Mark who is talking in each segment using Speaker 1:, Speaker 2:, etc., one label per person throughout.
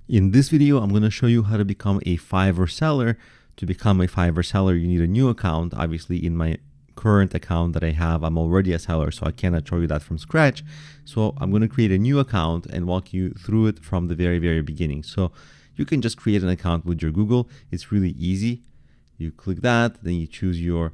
Speaker 1: In this video, I'm going to show you how to become a Fiverr seller. To become a Fiverr seller, you need a new account. Obviously, in my current account that I have, I'm already a seller, so I cannot show you that from scratch. So I'm going to create a new account and walk you through it from the very beginning. So you can just create an account with your Google. It's really easy. You click that, then you choose your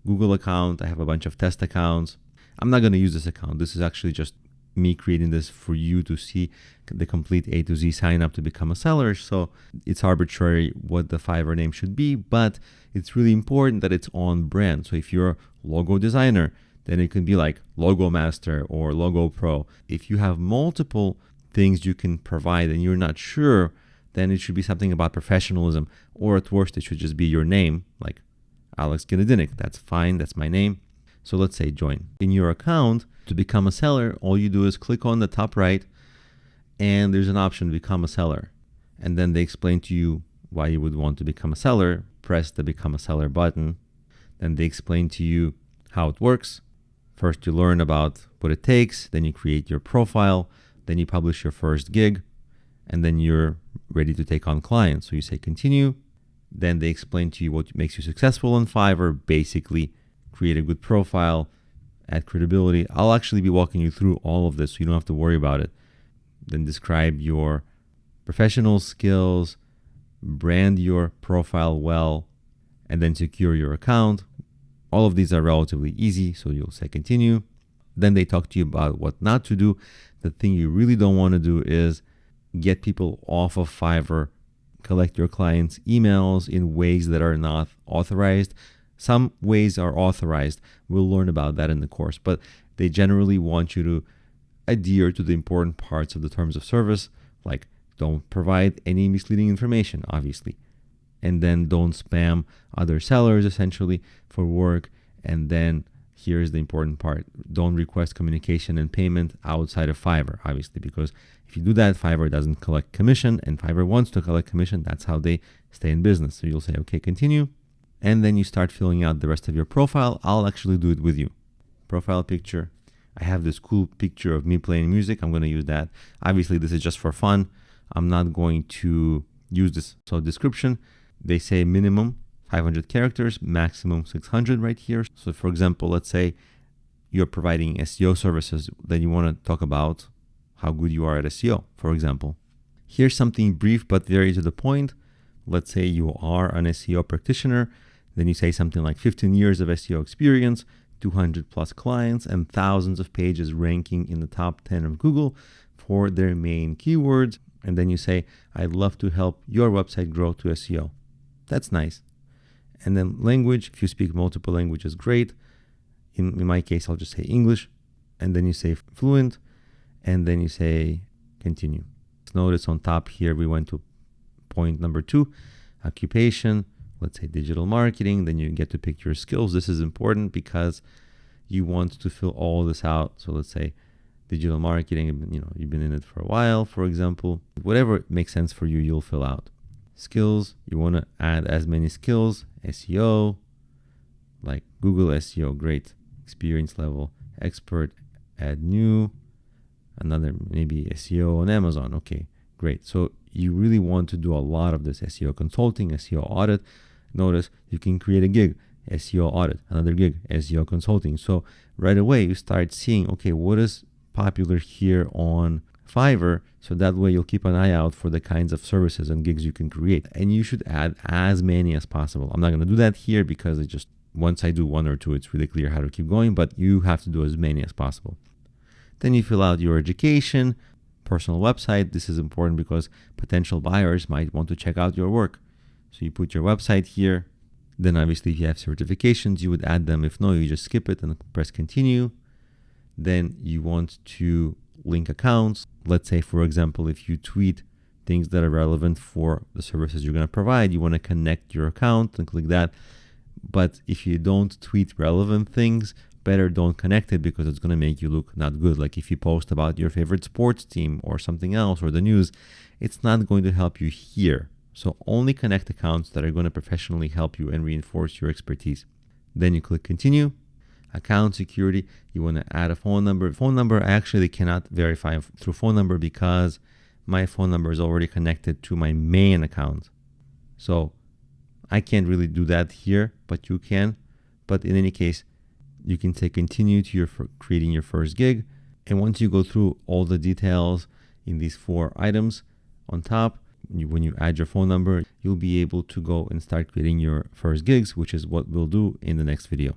Speaker 1: Google account. I have a bunch of test accounts. I'm not going to use this account. This is actually just me creating this for you to see the complete A to Z sign up to become a seller. So it's arbitrary what the Fiverr name should be, but it's really important that it's on brand. So if you're a logo designer, then it can be like Logo Master or Logo Pro. If you have multiple things you can provide and you're not sure, then it should be something about professionalism, or at worst, it should just be your name, like Alex Ginadinik. That's fine. That's my name. So let's say join. In your account, to become a seller, all you do is click on the top right, and there's an option to become a seller. And then they explain to you why you would want to become a seller. Press the become a seller button. Then they explain to you how it works. First, you learn about what it takes. Then you create your profile. Then you publish your first gig. And then you're ready to take on clients. So you say continue. Then they explain to you what makes you successful on Fiverr. Basically, create a good profile, add credibility. I'll actually be walking you through all of this, so you don't have to worry about it. Then describe your professional skills, brand your profile well, and then secure your account. All of these are relatively easy, so you'll say continue. Then they talk to you about what not to do. The thing you really don't want to do is get people off of Fiverr, collect your clients' emails in ways that are not authorized. Some ways are authorized. We'll learn about that in the course, but they generally want you to adhere to the important parts of the terms of service, like don't provide any misleading information, obviously, and then don't spam other sellers essentially for work. And then here's the important part: don't request communication and payment outside of Fiverr, obviously, because if you do that, Fiverr doesn't collect commission, and Fiverr wants to collect commission. That's how they stay in business. So you'll say, okay, continue. And then you start filling out the rest of your profile. I'll actually do it with you. Profile picture. I have this cool picture of me playing music. I'm going to use that. Obviously, this is just for fun. I'm not going to use this. So description, they say minimum 500 characters, maximum 600 right here. So for example, let's say you're providing SEO services, then you want to talk about how good you are at SEO, for example. Here's something brief but very to the point. Let's say you are an SEO practitioner. Then you say something like 15 years of SEO experience, 200 plus clients, and thousands of pages ranking in the top 10 of Google for their main keywords. And then you say, I'd love to help your website grow to SEO. That's nice. And then language, if you speak multiple languages, great. In my case, I'll just say English. And then you say fluent. And then you say continue. Notice on top here, we went to point number 2, occupation. Let's say digital marketing. Then you get to pick your skills. This is important because you want to fill all this out. So let's say digital marketing, you've been in it for a while, for example. Whatever makes sense for you, you'll fill out. Skills, you want to add as many skills. SEO, like Google SEO, great. Experience level, expert, add new. Another maybe SEO on Amazon. Okay, great. So you really want to do a lot of this: SEO consulting, SEO audit. Notice you can create a gig, SEO audit, another gig, SEO consulting. So right away you start seeing, okay, what is popular here on Fiverr? So that way you'll keep an eye out for the kinds of services and gigs you can create. And you should add as many as possible. I'm not going to do that here because once I do one or two, it's really clear how to keep going, but you have to do as many as possible. Then you fill out your education, personal website. This is important because potential buyers might want to check out your work. So you put your website here. Then obviously if you have certifications, you would add them. If no, you just skip it and press continue. Then you want to link accounts. Let's say, for example, if you tweet things that are relevant for the services you're going to provide, you want to connect your account and click that. But if you don't tweet relevant things, better don't connect it because it's going to make you look not good. Like if you post about your favorite sports team or something else or the news, it's not going to help you here. So only connect accounts that are going to professionally help you and reinforce your expertise. Then you click continue. Account security, you want to add a phone number. Phone number, I actually cannot verify through phone number because my phone number is already connected to my main account. So I can't really do that here, but you can. But in any case, you can say continue to creating your first gig. And once you go through all the details in these 4 items on top, when you add your phone number, you'll be able to go and start creating your first gigs, which is what we'll do in the next video.